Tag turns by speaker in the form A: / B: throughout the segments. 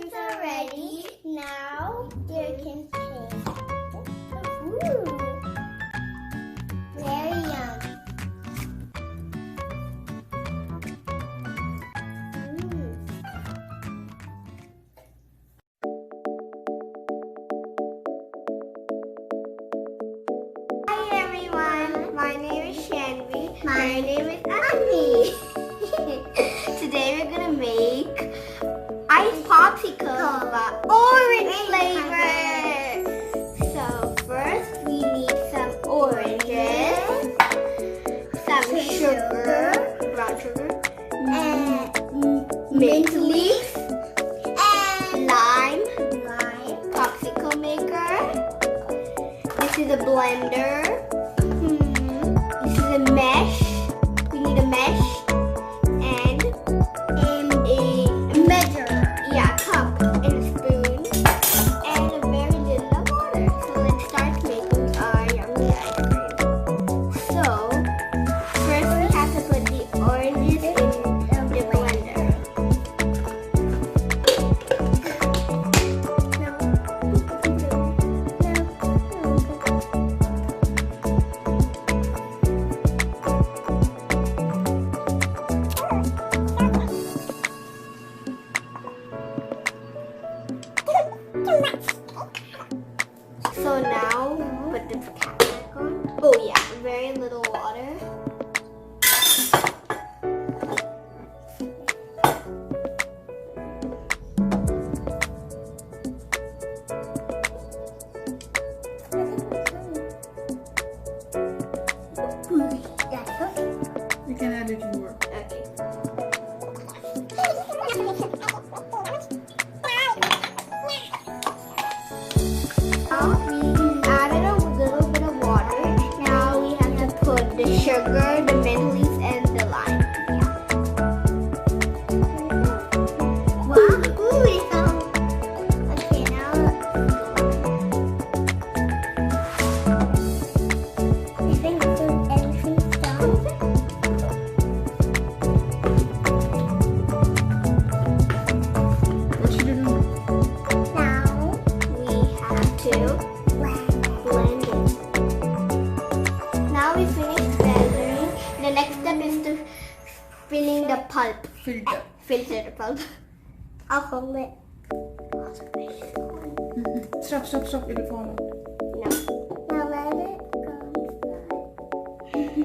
A: Things are ready. Now you can taste. Ooh, very yum. Hi everyone, my name is Shanvi. My name is Annie. Today we're gonna make ice popsicles, but orange flavor. So first we need some oranges, some sugar, brown sugar, and mint leaf, and lime, popsicle maker. This is a blender. This is a mesh. We need a mesh and a measure. Yeah, cup and a spoon and a very little water. So let's start making our yummy ice cream. So first we have to put the oranges in the blender. So now put the cap back on. Oh yeah, very little water.
B: You can add it more.
A: Okay. Now we added a little bit of water. Now we have to put the sugar, the mint leaves, and the lime. Wow. Ooh, it sounds. Okay, now I think everything's done.
B: What should you do?
A: Now we have to blend it. Now we finished blending. The next step is to filling the pulp.
B: Filter.
A: Filter the pulp. I'll hold it.
B: Stop. It'll fall out.
A: No. Now let it go inside.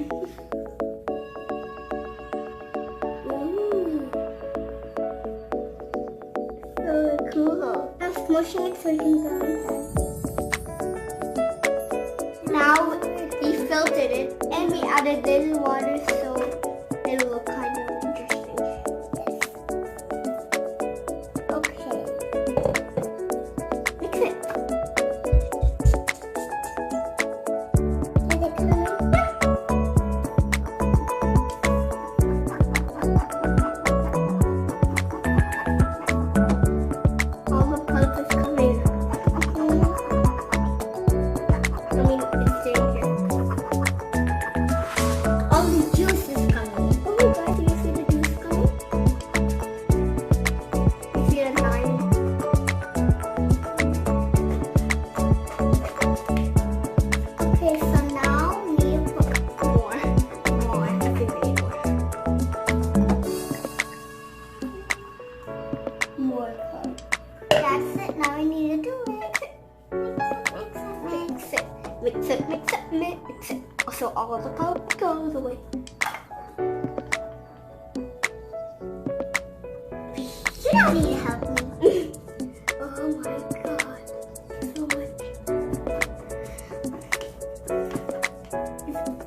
A: So cool. I'm smushing it so it can go inside. Now we filtered it and we added little water so it'll look kind of interesting. Okay. Mix it. Is it coming? All the pulp is coming. I mean, it's staying here. All the juice is coming. Oh God, do you see the juice coming? You see the lime? Okay, so now we need to put more. I think we need more pulp. That's it. Now we need to do it. Mix it. So all the pulp goes away. You don't need to help me. Oh my God. So much.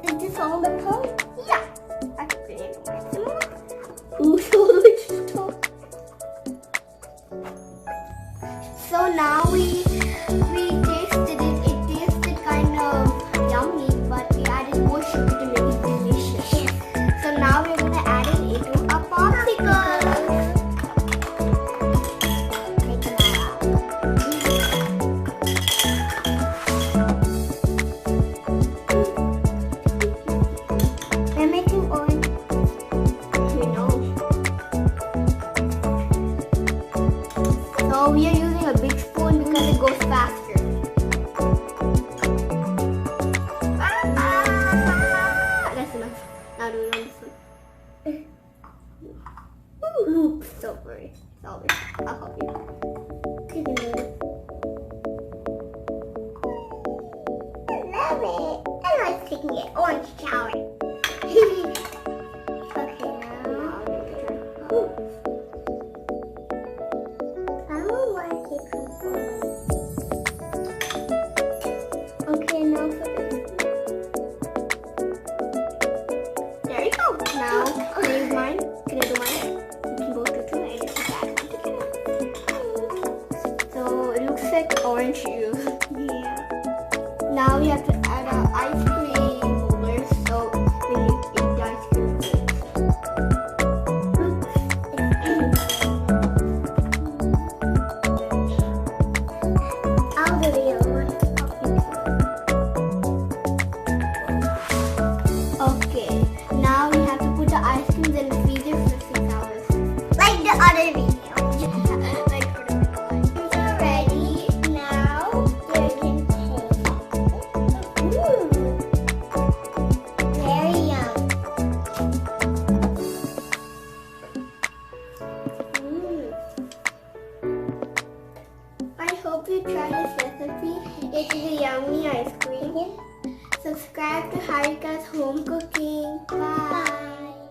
A: Is this all the pulp? Yeah. I can put it in some more. Ooh, so much stuff. So now we tasted it. It tasted kind of yummy, but we added more sugar to make it delicious. So now we're gonna add it into a popsicle. Take it all out. We're making orange. We know. So So we are using a big spoon because it goes faster. That's enough. Now do it on this one. Oops, don't worry. I'll help you. I love it. I like taking an orange shower. Okay, now. Okay, now for this. There you go. Now, can I use mine? Can I do mine? We can both do two and put that one together. So it looks like orange juice. Yeah. Now we have to add our ice cream holder so when you eat the ice cream I'll do the other one. Okay, now we have to put the ice creams in the freezer for 6 hours. Like the other video. Like for the other one. These are ready. Now they're going to taste. Very yum. I hope you try this recipe. It is a yummy ice cream. Subscribe to Harika's Home Cooking. Bye.